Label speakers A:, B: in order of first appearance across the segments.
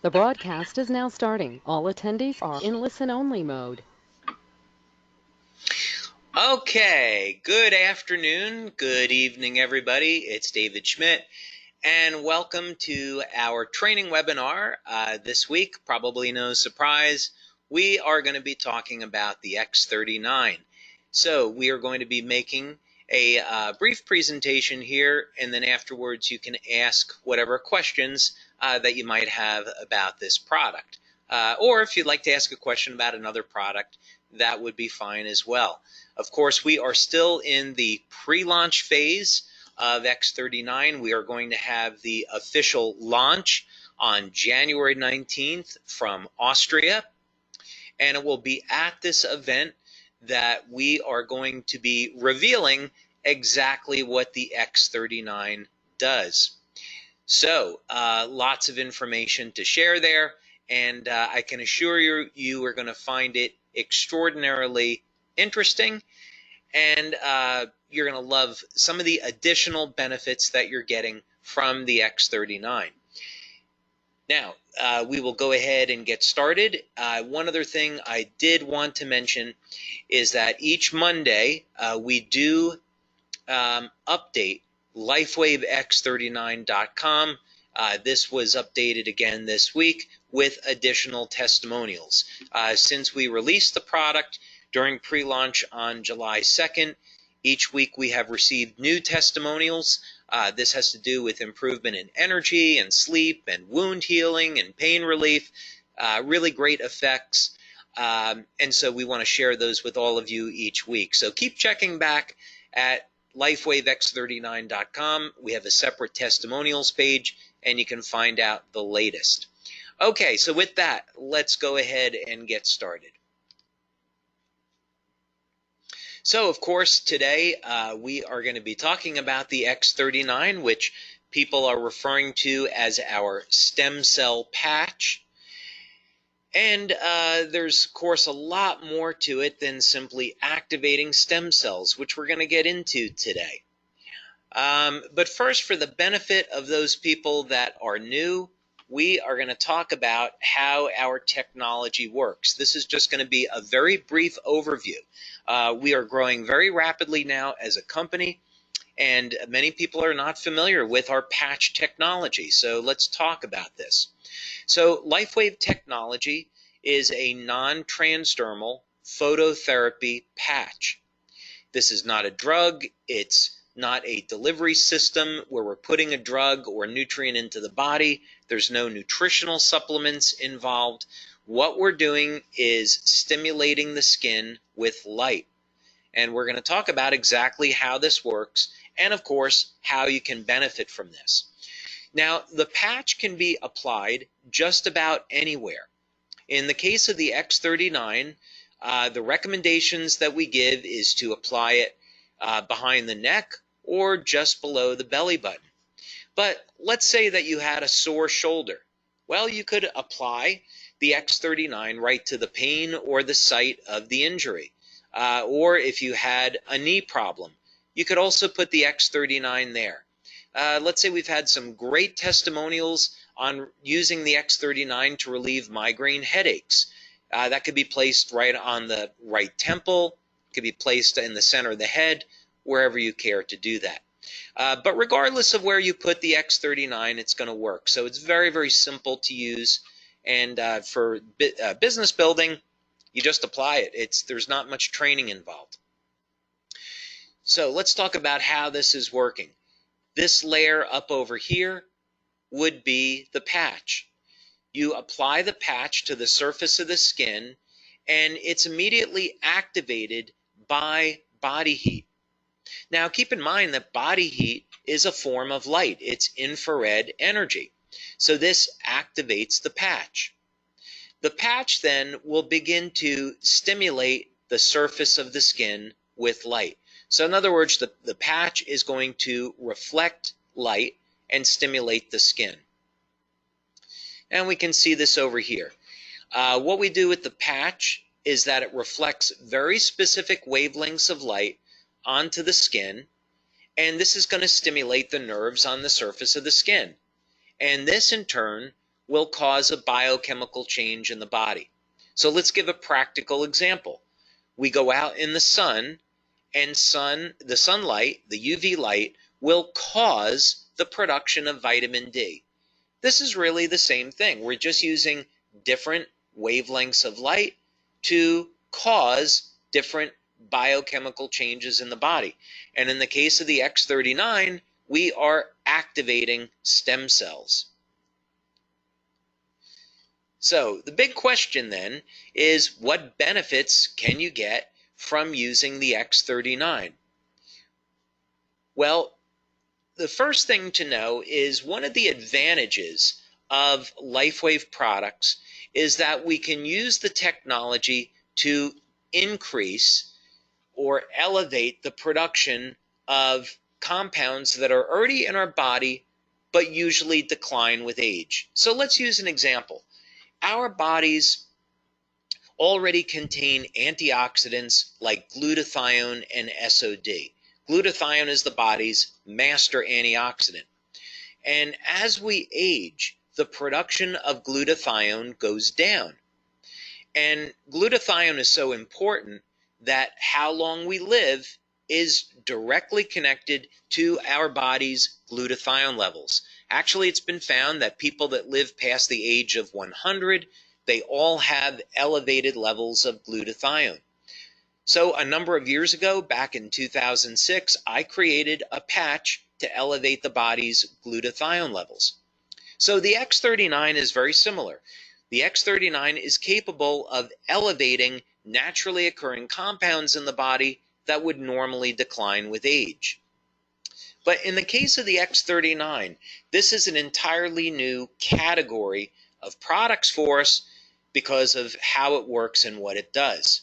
A: The broadcast is now starting. All attendees are in listen-only mode.
B: Okay, good afternoon, good evening, everybody. It's David Schmidt, and welcome to our training webinar. This week, probably no surprise, we are going to be talking about the X39. So we are going to be making a brief presentation here, and then afterwards you can ask whatever questions that you might have about this product. Or if you'd like to ask a question about another product, that would be fine as well. Of course, we are still in the pre-launch phase of X39. We are going to have the official launch on January 19th from Austria. And it will be at this event that we are going to be revealing exactly what the X39 does. So lots of information to share there, and I can assure you, you are going to find it extraordinarily interesting, and you're going to love some of the additional benefits that you're getting from the X39. Now, we will go ahead and get started. One other thing I did want to mention is that each Monday we do update LifeWave X39.com. This was updated again this week with additional testimonials. Since we released the product during pre-launch on July 2nd, each week we have received new testimonials. This has to do with improvement in energy and sleep and wound healing and pain relief, really great effects. And so we want to share those with all of you each week. So keep checking back at LifeWaveX39.com. We have a separate testimonials page, and you can find out the latest. Okay, so with that, let's go ahead and get started. So, of course, today we are going to be talking about the X39, which people are referring to as our stem cell patch. And there's, of course, a lot more to it than simply activating stem cells, which we're going to get into today. But first, for the benefit of those people that are new, we are going to talk about how our technology works. This is just going to be a very brief overview. We are growing very rapidly now as a company, and many people are not familiar with our patch technology. So let's talk about this. So LifeWave technology is a non-transdermal phototherapy patch. This is not a drug. It's not a delivery system where we're putting a drug or nutrient into the body. There's no nutritional supplements involved. What we're doing is stimulating the skin with light. And we're going to talk about exactly how this works and, of course, how you can benefit from this. Now, the patch can be applied just about anywhere. In the case of the X39, the recommendations that we give is to apply it behind the neck or just below the belly button. But let's say that you had a sore shoulder. Well, you could apply the X39 right to the pain or the site of the injury. Or if you had a knee problem, you could also put the X39 there. Let's say we've had some great testimonials on using the X39 to relieve migraine headaches. That could be placed right on the right temple, could be placed in the center of the head, wherever you care to do that. But regardless of where you put the X39, it's going to work. So it's very, very simple to use. And for business building, you just apply it. There's not much training involved. So let's talk about how this is working. This layer up over here would be the patch. You apply the patch to the surface of the skin, and it's immediately activated by body heat. Now, keep in mind that body heat is a form of light. It's infrared energy. So this activates the patch. The patch then will begin to stimulate the surface of the skin with light. So in other words, the patch is going to reflect light and stimulate the skin. And we can see this over here. What we do with the patch is that it reflects very specific wavelengths of light onto the skin, and this is going to stimulate the nerves on the surface of the skin. And this in turn will cause a biochemical change in the body. So let's give a practical example. We go out in the sun, and the sunlight, the UV light, will cause the production of vitamin D. This is really the same thing. We're just using different wavelengths of light to cause different biochemical changes in the body. And in the case of the X39, we are activating stem cells. So the big question then is, what benefits can you get from using the X39? Well, the first thing to know is one of the advantages of LifeWave products is that we can use the technology to increase or elevate the production of compounds that are already in our body but usually decline with age. So let's use an example. Our bodies already contain antioxidants like glutathione and SOD. Glutathione is the body's master antioxidant. And as we age, the production of glutathione goes down. And glutathione is so important that how long we live is directly connected to our body's glutathione levels. Actually, it's been found that people that live past the age of 100, they all have elevated levels of glutathione. So a number of years ago, back in 2006, I created a patch to elevate the body's glutathione levels. So the X39 is very similar. The X39 is capable of elevating naturally occurring compounds in the body that would normally decline with age. But in the case of the X39, this is an entirely new category of products for us because of how it works and what it does.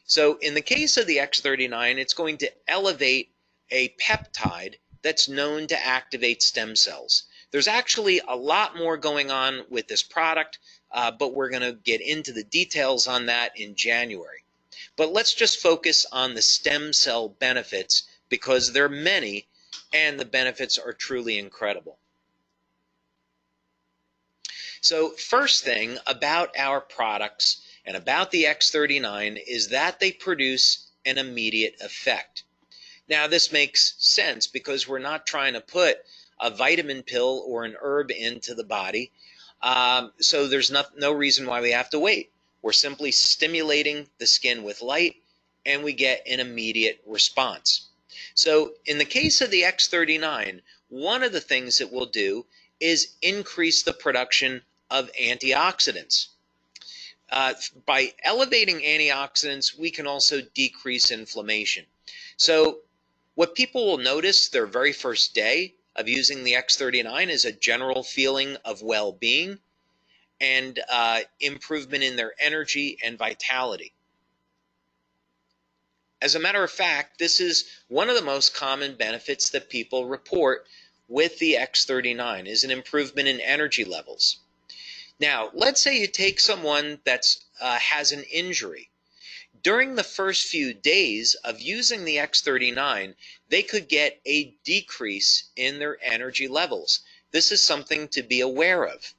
B: So in the case of the X39, it's going to elevate a peptide that's known to activate stem cells. There's actually a lot more going on with this product, but we're going to get into the details on that in January. But let's just focus on the stem cell benefits because there are many and the benefits are truly incredible. So first thing about our products and about the X39 is that they produce an immediate effect. Now this makes sense because we're not trying to put a vitamin pill or an herb into the body, so there's no reason why we have to wait. We're simply stimulating the skin with light and we get an immediate response. So in the case of the X39, one of the things it will do is increase the production of antioxidants. By elevating antioxidants, we can also decrease inflammation. So what people will notice their very first day of using the X39 is a general feeling of well-being and improvement in their energy and vitality. As a matter of fact, this is one of the most common benefits that people report with the X39 is an improvement in energy levels. Now, let's say you take someone that has an injury. During the first few days of using the X39, they could get a decrease in their energy levels. This is something to be aware of.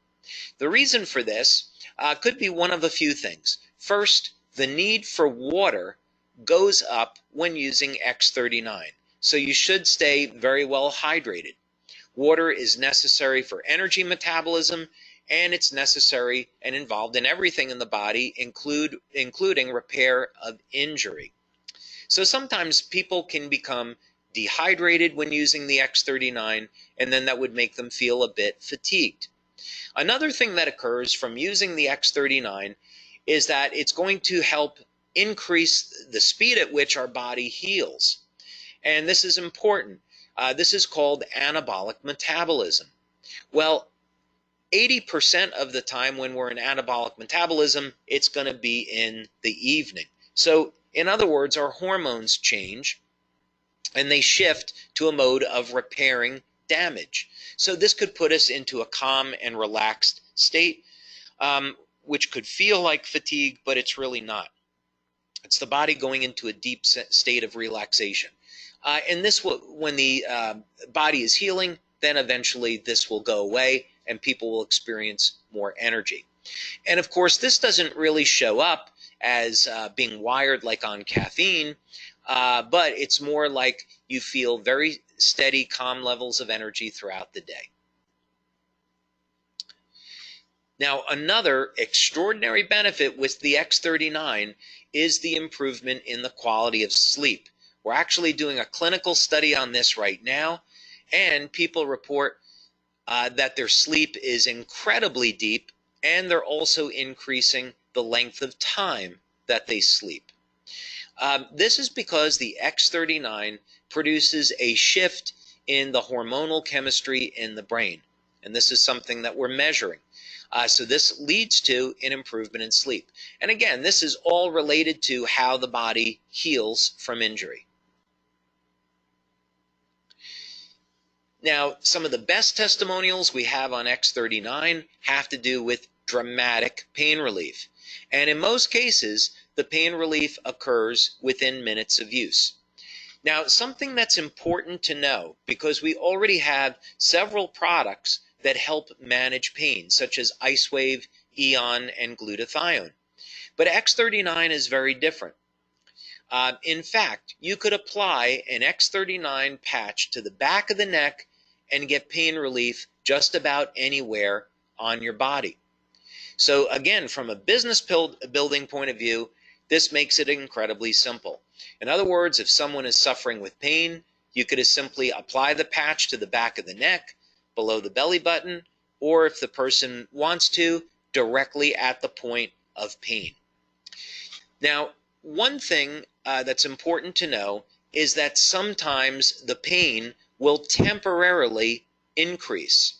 B: The reason for this could be one of a few things. First, the need for water goes up when using X39, so you should stay very well hydrated. Water is necessary for energy metabolism, and it's necessary and involved in everything in the body, including repair of injury. So sometimes people can become dehydrated when using the X39, and then that would make them feel a bit fatigued. Another thing that occurs from using the X39 is that it's going to help increase the speed at which our body heals. And this is important. This is called anabolic metabolism. Well, 80% of the time when we're in anabolic metabolism, it's going to be in the evening. So in other words, our hormones change and they shift to a mode of repairing damage. So this could put us into a calm and relaxed state, which could feel like fatigue, but it's really not. It's the body going into a deep state of relaxation. And this will, when the body is healing, then eventually this will go away and people will experience more energy. And of course, this doesn't really show up as being wired like on caffeine, but it's more like you feel very steady, calm levels of energy throughout the day. Now, another extraordinary benefit with the X39 is the improvement in the quality of sleep. We're actually doing a clinical study on this right now, and people report that their sleep is incredibly deep, and they're also increasing the length of time that they sleep. This is because the X39 produces a shift in the hormonal chemistry in the brain, and this is something that we're measuring. So this leads to an improvement in sleep. And again, this is all related to how the body heals from injury. Now, some of the best testimonials we have on X39 have to do with dramatic pain relief. And in most cases, the pain relief occurs within minutes of use. Now, something that's important to know, because we already have several products that help manage pain, such as LifeWave, Eon, and glutathione. But X39 is very different. In fact, you could apply an X39 patch to the back of the neck and get pain relief just about anywhere on your body. So again, from a business building point of view, this makes it incredibly simple. In other words, if someone is suffering with pain, you could simply apply the patch to the back of the neck, below the belly button, or if the person wants to, directly at the point of pain. Now, one thing that's important to know is that sometimes the pain will temporarily increase.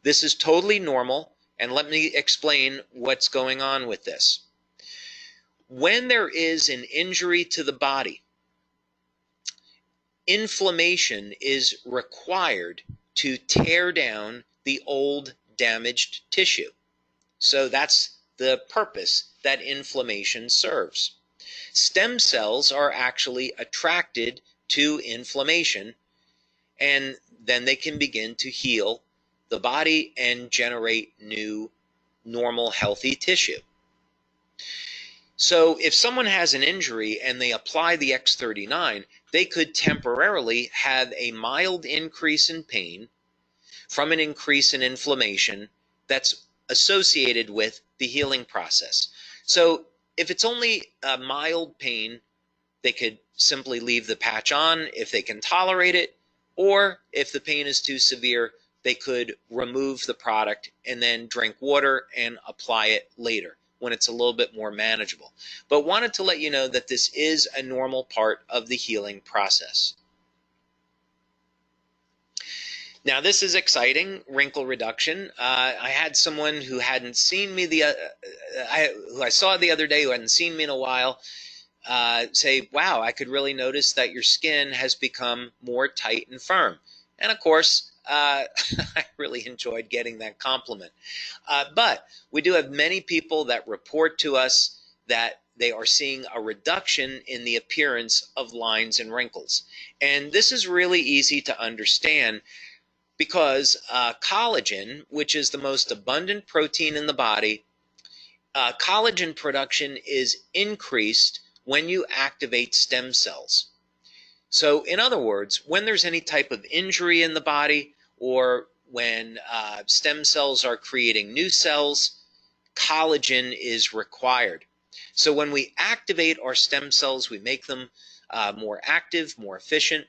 B: This is totally normal, and let me explain what's going on with this. When there is an injury to the body, inflammation is required to tear down the old damaged tissue. So that's the purpose that inflammation serves. Stem cells are actually attracted to inflammation, and then they can begin to heal the body and generate new, normal, healthy tissue. So if someone has an injury and they apply the X39, they could temporarily have a mild increase in pain from an increase in inflammation that's associated with the healing process. So if it's only a mild pain, they could simply leave the patch on if they can tolerate it, or if the pain is too severe, they could remove the product and then drink water and apply it later when it's a little bit more manageable. But wanted to let you know that this is a normal part of the healing process. Now, this is exciting, wrinkle reduction. I had someone who hadn't seen me who I saw the other day, who hadn't seen me in a while, say, wow, I could really notice that your skin has become more tight and firm. And of course, I really enjoyed getting that compliment. But we do have many people that report to us that they are seeing a reduction in the appearance of lines and wrinkles. And this is really easy to understand because collagen, which is the most abundant protein in the body, collagen production is increased when you activate stem cells. So in other words, when there's any type of injury in the body, or when stem cells are creating new cells, collagen is required. So when we activate our stem cells, we make them more active, more efficient.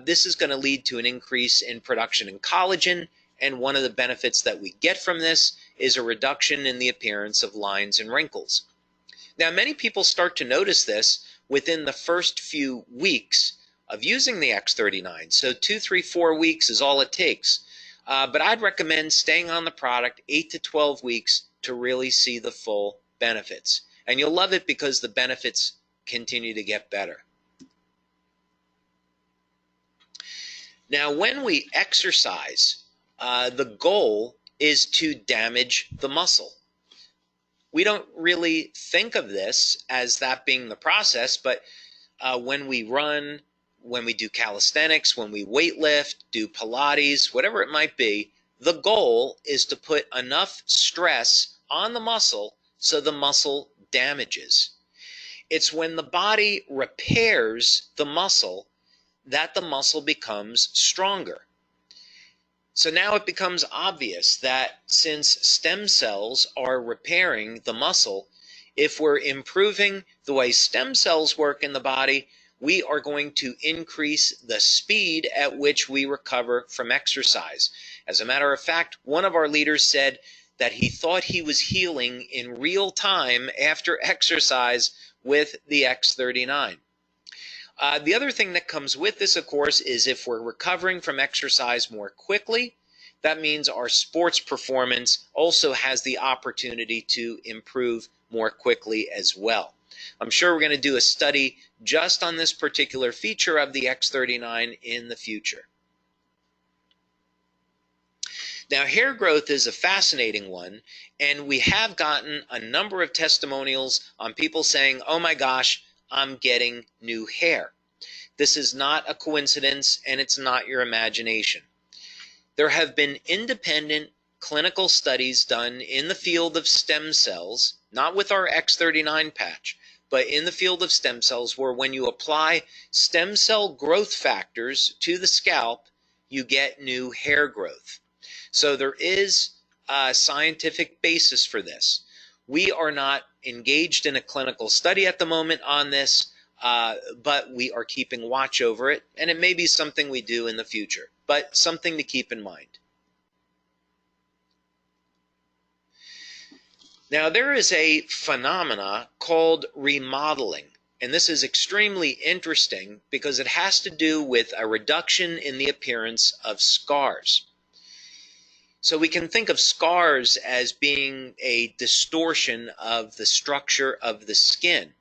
B: This is going to lead to an increase in production in collagen, and one of the benefits that we get from this is a reduction in the appearance of lines and wrinkles. Now, many people start to notice this within the first few weeks of using the X39. So 2, 3, 4 weeks is all it takes. But I'd recommend staying on the product 8 to 12 weeks to really see the full benefits. And you'll love it because the benefits continue to get better. Now, when we exercise, the goal is to damage the muscle. We don't really think of this as that being the process, but when we run, when we do calisthenics, when we weight lift, do Pilates, whatever it might be, The goal is to put enough stress on the muscle so the muscle damages. It's when the body repairs the muscle that the muscle becomes stronger. So now it becomes obvious that since stem cells are repairing the muscle, if we're improving the way stem cells work in the body, we are going to increase the speed at which we recover from exercise. As a matter of fact, one of our leaders said that he thought he was healing in real time after exercise with the X39. The other thing that comes with this, of course, is if we're recovering from exercise more quickly, that means our sports performance also has the opportunity to improve more quickly as well. I'm sure we're going to do a study just on this particular feature of the X39 in the future. Now, hair growth is a fascinating one, and we have gotten a number of testimonials on people saying, oh my gosh, I'm getting new hair. This is not a coincidence, and it's not your imagination. There have been independent clinical studies done in the field of stem cells, not with our X39 patch, but in the field of stem cells, where when you apply stem cell growth factors to the scalp, you get new hair growth. So there is a scientific basis for this. We are not engaged in a clinical study at the moment on this, but we are keeping watch over it, and it may be something we do in the future, but something to keep in mind. Now, there is a phenomena called remodeling, and this is extremely interesting because it has to do with a reduction in the appearance of scars. So we can think of scars as being a distortion of the structure of the skin.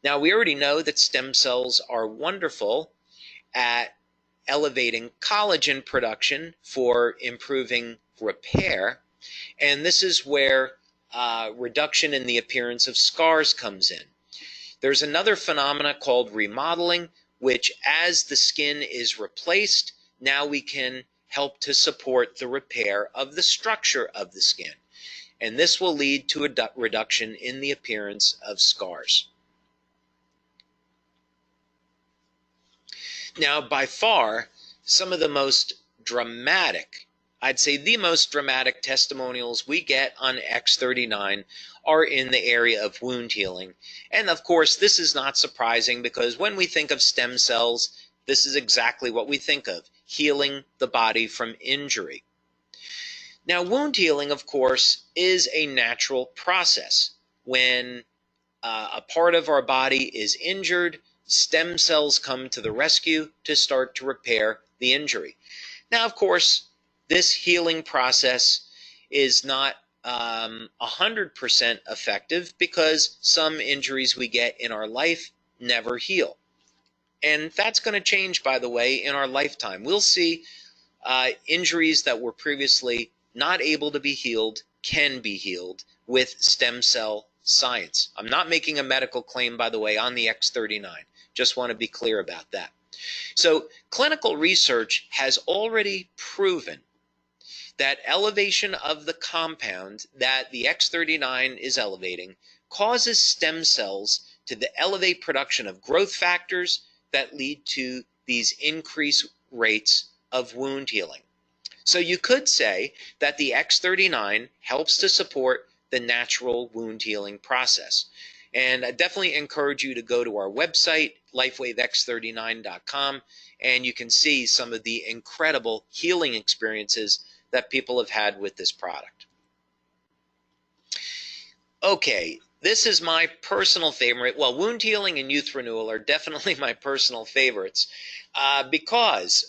B: Now, we already know that stem cells are wonderful at elevating collagen production for improving repair, and this is where reduction in the appearance of scars comes in. There's another phenomena called remodeling, which as the skin is replaced, now we can help to support the repair of the structure of the skin. And this will lead to a reduction in the appearance of scars. Now, by far, some of the most dramatic, I'd say the most dramatic testimonials we get on X39 are in the area of wound healing. And of course, this is not surprising because when we think of stem cells, this is exactly what we think of, healing the body from injury. Now, wound healing, of course, is a natural process. When a part of our body is injured, stem cells come to the rescue to start to repair the injury. Now, of course, this healing process is not 100% effective because some injuries we get in our life never heal. And that's going to change, by the way, in our lifetime. We'll see injuries that were previously not able to be healed can be healed with stem cell science. I'm not making a medical claim, by the way, on the X39. Just want to be clear about that. So clinical research has already proven that elevation of the compound that the X39 is elevating causes stem cells to elevate production of growth factors that lead to these increased rates of wound healing. So you could say that the X39 helps to support the natural wound healing process. And I definitely encourage you to go to our website, LifeWaveX39.com, and you can see some of the incredible healing experiences that people have had with this product. Okay, this is my personal favorite. Well, wound healing and youth renewal are definitely my personal favorites because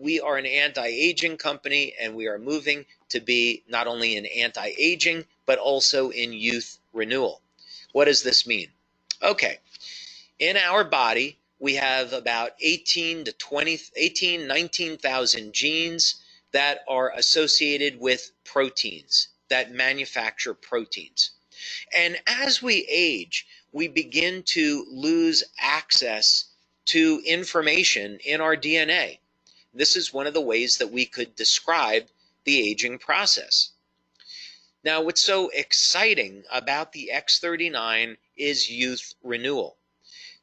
B: we are an anti-aging company and we are moving to be not only in anti-aging, but also in youth renewal. What does this mean? Okay, in our body, we have about 19,000 genes that are associated with proteins, that manufacture proteins. And as we age, we begin to lose access to information in our DNA. This is one of the ways that we could describe the aging process. Now, what's so exciting about the X39 is youth renewal,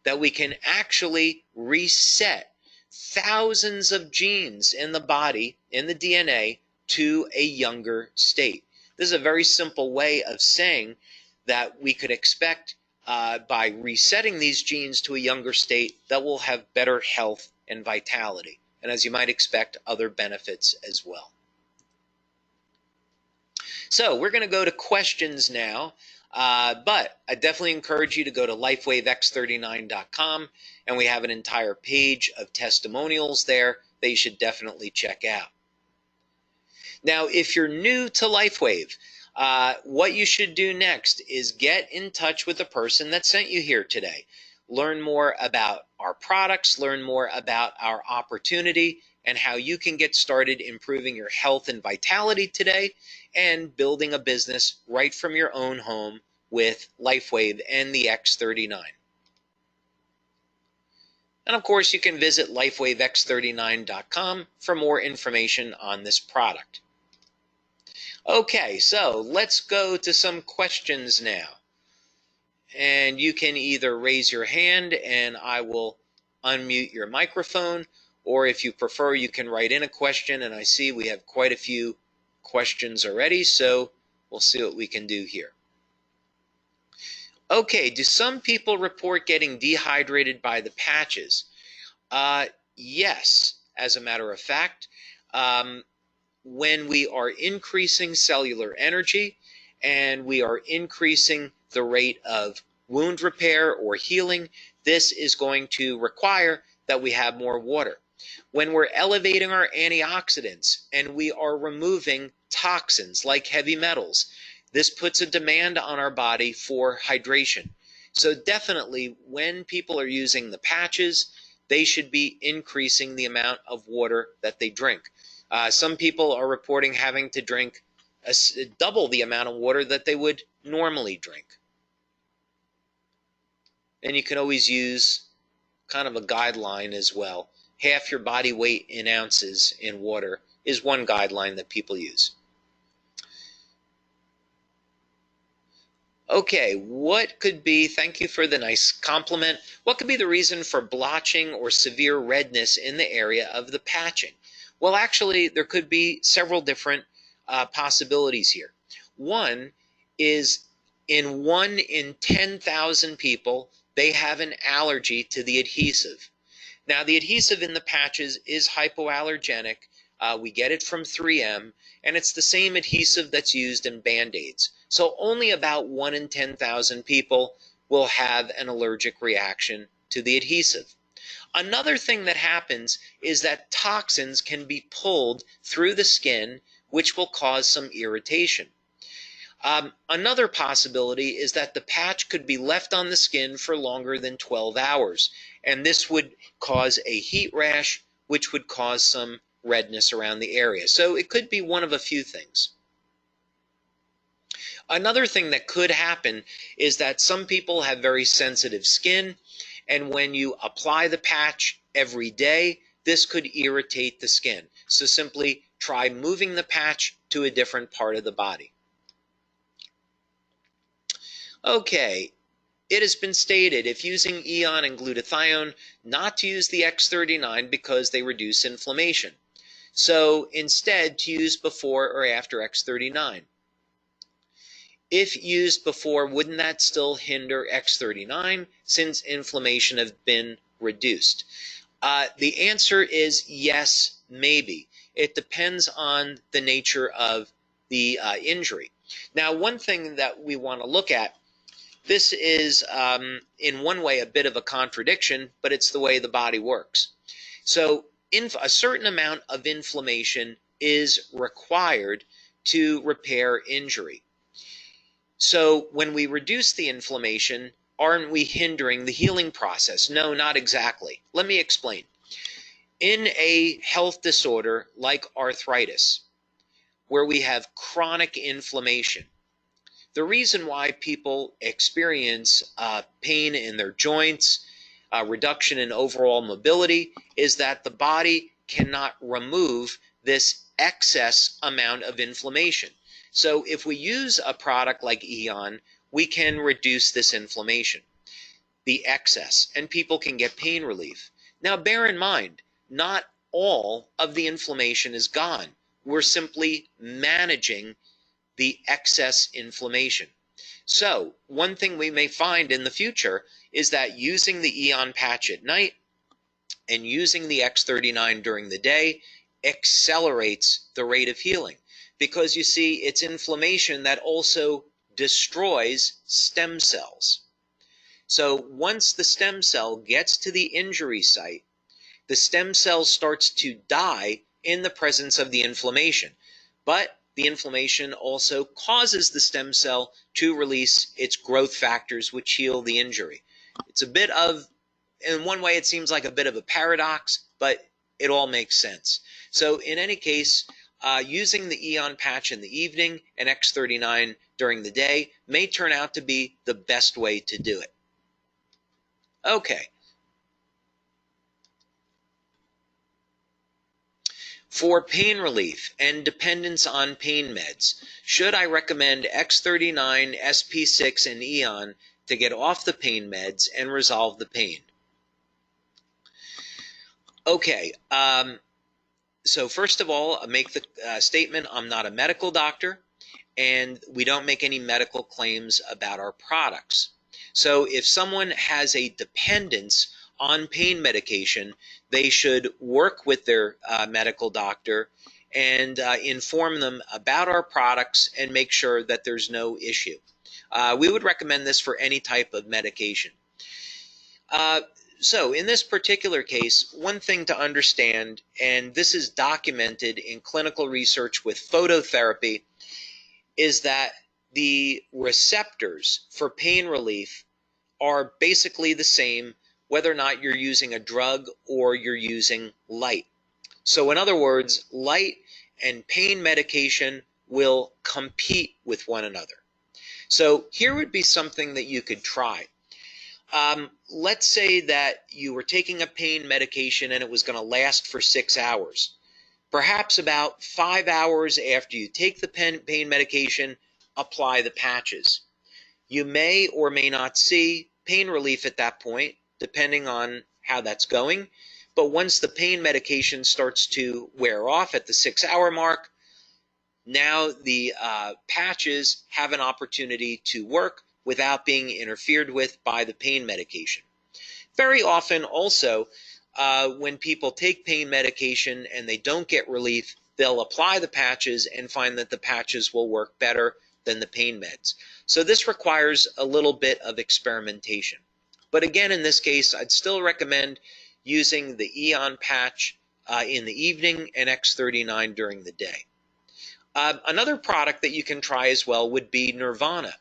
B: that we can actually reset thousands of genes in the body, in the DNA, to a younger state. This is a very simple way of saying that we could expect by resetting these genes to a younger state that we'll have better health and vitality. And as you might expect, other benefits as well. So we're going to go to questions now, but I definitely encourage you to go to LifeWaveX39.com, and we have an entire page of testimonials there that you should definitely check out. Now, if you're new to LifeWave, what you should do next is get in touch with the person that sent you here today. Learn more about our products, learn more about our opportunity, and how you can get started improving your health and vitality today and building a business right from your own home with LifeWave and the X39. And of course, you can visit LifeWaveX39.com for more information on this product. Okay, so let's go to some questions now. And you can either raise your hand and I will unmute your microphone, or if you prefer, you can write in a question, and I see we have quite a few questions already, so we'll see what we can do here. Okay, do some people report getting dehydrated by the patches? Yes, as a matter of fact. When we are increasing cellular energy and we are increasing the rate of wound repair or healing, this is going to require that we have more water. When we're elevating our antioxidants and we are removing toxins like heavy metals, this puts a demand on our body for hydration. So definitely when people are using the patches, they should be increasing the amount of water that they drink. Some people are reporting having to drink double the amount of water that they would normally drink. And you can always use kind of a guideline as well. Half your body weight in ounces in water is one guideline that people use. Okay, what could be, thank you for the nice compliment, what could be the reason for blotching or severe redness in the area of the patching? Well, actually, there could be several different possibilities here. One is in 1 in 10,000 people, they have an allergy to the adhesive. Now, the adhesive in the patches is hypoallergenic. We get it from 3M, and it's the same adhesive that's used in Band-Aids. So only about 1 in 10,000 people will have an allergic reaction to the adhesive. Another thing that happens is that toxins can be pulled through the skin, which will cause some irritation. Another possibility is that the patch could be left on the skin for longer than 12 hours, and this would cause a heat rash, which would cause some redness around the area. So it could be one of a few things. Another thing that could happen is that some people have very sensitive skin, and when you apply the patch every day, this could irritate the skin. So simply try moving the patch to a different part of the body. Okay, it has been stated if using Eon and glutathione not to use the X39 because they reduce inflammation. So instead to use before or after X39. If used before, wouldn't that still hinder X39 since inflammation has been reduced? The answer is yes, maybe. It depends on the nature of the injury. Now, one thing that we want to look at, this is in one way a bit of a contradiction, but it's the way the body works. So a certain amount of inflammation is required to repair injury. So when we reduce the inflammation, aren't we hindering the healing process? No, not exactly. Let me explain. In a health disorder like arthritis, where we have chronic inflammation, the reason why people experience pain in their joints, reduction in overall mobility, is that the body cannot remove this excess amount of inflammation. So if we use a product like Eon, we can reduce this inflammation, the excess, and people can get pain relief. Now bear in mind, not all of the inflammation is gone. We're simply managing the excess inflammation. So one thing we may find in the future is that using the Eon patch at night and using the X39 during the day accelerates the rate of healing, because you see, it's inflammation that also destroys stem cells. So once the stem cell gets to the injury site, the stem cell starts to die in the presence of the inflammation. But the inflammation also causes the stem cell to release its growth factors, which heal the injury. It's a bit of, in one way, it seems like a bit of a paradox, but it all makes sense. So in any case, using the Eon patch in the evening and X39 during the day may turn out to be the best way to do it. Okay. For pain relief and dependence on pain meds, should I recommend X39, SP6, and Eon to get off the pain meds and resolve the pain? Okay, so first of all, I make the statement, I'm not a medical doctor, and we don't make any medical claims about our products. So if someone has a dependence on pain medication, they should work with their medical doctor and inform them about our products and make sure that there's no issue. We would recommend this for any type of medication. So in this particular case, one thing to understand, and this is documented in clinical research with phototherapy, is that the receptors for pain relief are basically the same whether or not you're using a drug or you're using light. So in other words, light and pain medication will compete with one another. So here would be something that you could try. Let's say that you were taking a pain medication and it was going to last for 6 hours. Perhaps about 5 hours after you take the pain medication, apply the patches. You may or may not see pain relief at that point, depending on how that's going. But once the pain medication starts to wear off at the 6-hour mark, now the patches have an opportunity to work without being interfered with by the pain medication. Very often also, when people take pain medication and they don't get relief, they'll apply the patches and find that the patches will work better than the pain meds. So this requires a little bit of experimentation. But again, in this case, I'd still recommend using the Eon patch in the evening and X39 during the day. Another product that you can try as well would be Nirvana.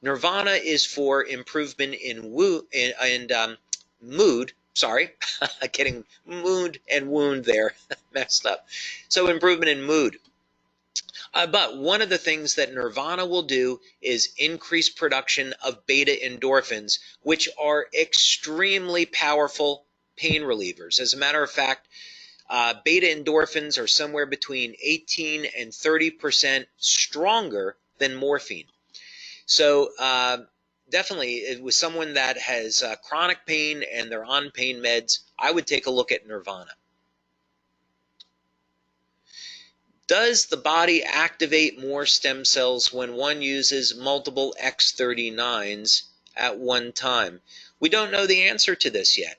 B: Nirvana is for improvement in mood. Sorry, getting mood and wound there messed up. So improvement in mood. But one of the things that Nirvana will do is increase production of beta endorphins, which are extremely powerful pain relievers. As a matter of fact, beta endorphins are somewhere between 18 and 30% stronger than morphine. So definitely, with someone that has chronic pain and they're on pain meds, I would take a look at Nirvana. Does the body activate more stem cells when one uses multiple X39s at one time? We don't know the answer to this yet.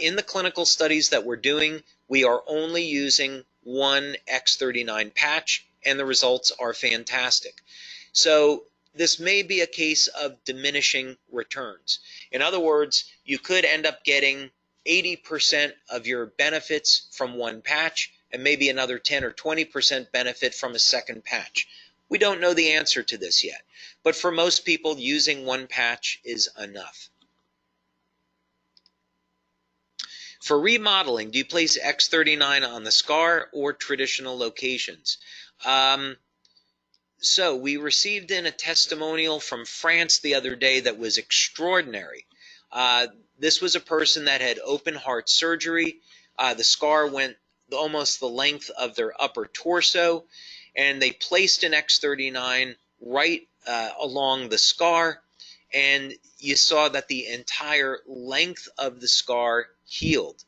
B: In the clinical studies that we're doing, we are only using one X39 patch, and the results are fantastic. So this may be a case of diminishing returns. In other words, you could end up getting 80% of your benefits from one patch and maybe another 10 or 20% benefit from a second patch. We don't know the answer to this yet, but for most people, using one patch is enough. For remodeling, do you place X39 on the scar or traditional locations? So we received in a testimonial from France the other day that was extraordinary. This was a person that had open heart surgery. The scar went almost the length of their upper torso, and they placed an X39 right along the scar, and you saw that the entire length of the scar healed.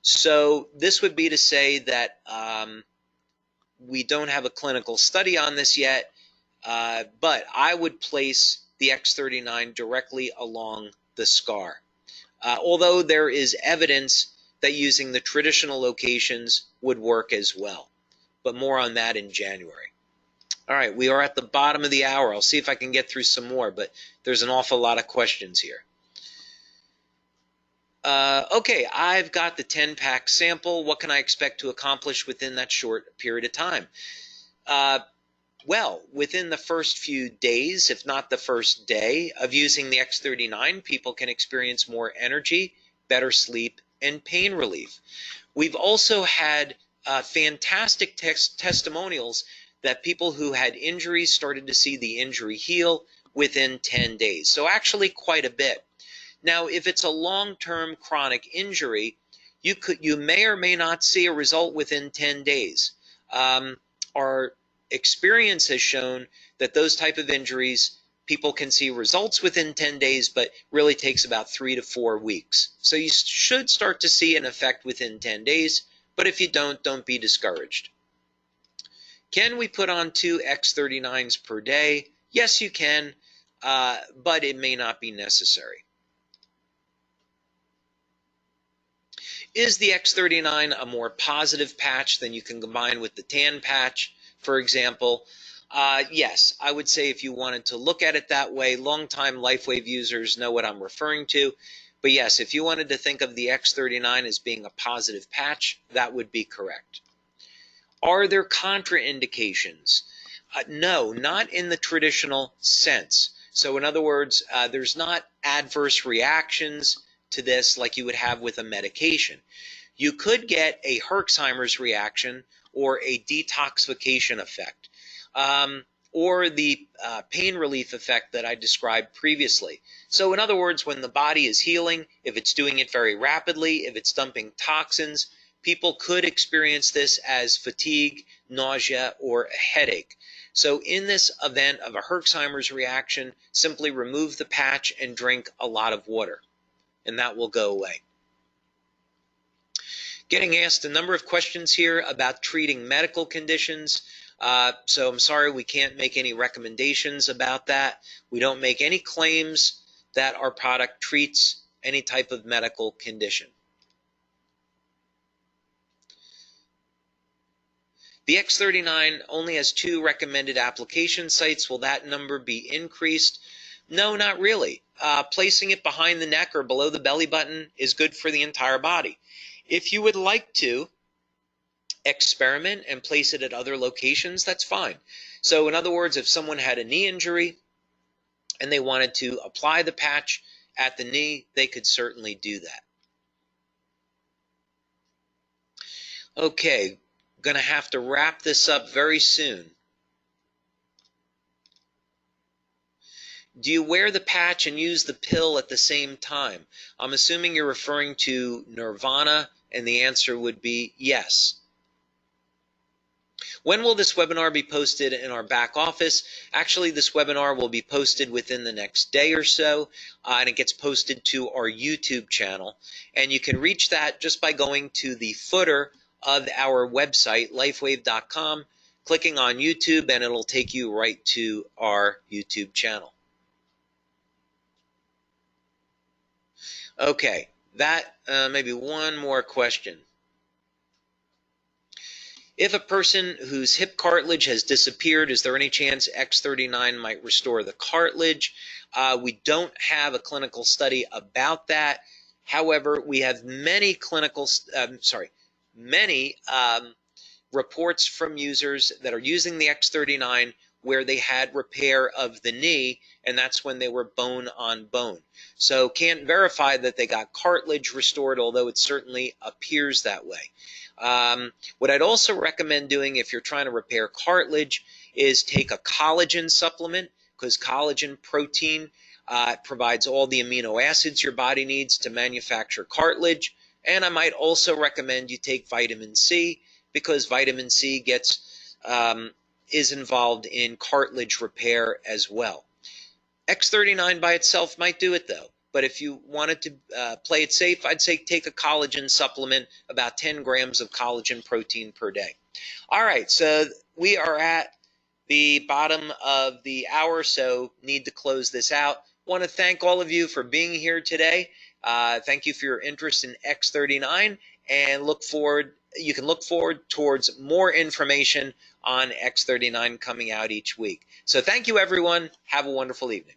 B: So this would be to say that we don't have a clinical study on this yet, but I would place the X39 directly along the scar. Although there is evidence that using the traditional locations would work as well. But more on that in January. All right, we are at the bottom of the hour. I'll see if I can get through some more, but there's an awful lot of questions here. Okay, I've got the 10-pack sample. What can I expect to accomplish within that short period of time? Well, within the first few days, if not the first day of using the X39, people can experience more energy, better sleep, and pain relief. We've also had fantastic testimonials that people who had injuries started to see the injury heal within 10 days. So actually quite a bit. Now, if it's a long-term chronic injury, you may or may not see a result within 10 days. Our experience has shown that those type of injuries, people can see results within 10 days, but really takes about 3 to 4 weeks. So you should start to see an effect within 10 days, but if you don't be discouraged. Can we put on 2 X39s per day? Yes, you can, but it may not be necessary. Is the X39 a more positive patch than you can combine with the tan patch, for example? Yes, I would say if you wanted to look at it that way, longtime LifeWave users know what I'm referring to. But yes, if you wanted to think of the X39 as being a positive patch, that would be correct. Are there contraindications? No, not in the traditional sense. So in other words, there's not adverse reactions to this like you would have with a medication. You could get a Herxheimer's reaction or a detoxification effect, or the pain relief effect that I described previously. So in other words, when the body is healing, if it's doing it very rapidly, if it's dumping toxins, people could experience this as fatigue, nausea, or a headache. So in this event of a Herxheimer's reaction, simply remove the patch and drink a lot of water, and that will go away. Getting asked a number of questions here about treating medical conditions. So I'm sorry we can't make any recommendations about that. We don't make any claims that our product treats any type of medical condition. The X39 only has 2 recommended application sites. Will that number be increased? No, not really. Placing it behind the neck or below the belly button is good for the entire body. If you would like to experiment and place it at other locations, that's fine. So in other words, if someone had a knee injury and they wanted to apply the patch at the knee, they could certainly do that. Okay, going to have to wrap this up very soon. Do you wear the patch and use the pill at the same time? I'm assuming you're referring to Nirvana, and the answer would be yes. When will this webinar be posted in our back office? Actually, this webinar will be posted within the next day or so, and it gets posted to our YouTube channel. And you can reach that just by going to the footer of our website, LifeWave.com, clicking on YouTube, and it'll take you right to our YouTube channel. Okay, that maybe one more question. If a person whose hip cartilage has disappeared, is there any chance X39 might restore the cartilage? We don't have a clinical study about that. However, we have many reports from users that are using the X39 where they had repair of the knee, and that's when they were bone on bone. So can't verify that they got cartilage restored, although it certainly appears that way. What I'd also recommend doing if you're trying to repair cartilage is take a collagen supplement, because collagen protein provides all the amino acids your body needs to manufacture cartilage. And I might also recommend you take vitamin C, because vitamin C is involved in cartilage repair as well. X39 by itself might do it though, but if you wanted to play it safe, I'd say take a collagen supplement, about 10 grams of collagen protein per day. All right, so we are at the bottom of the hour, so need to close this out. Want to thank all of you for being here today. Thank you for your interest in X39, and you can look forward towards more information on X39 coming out each week. So thank you, everyone. Have a wonderful evening.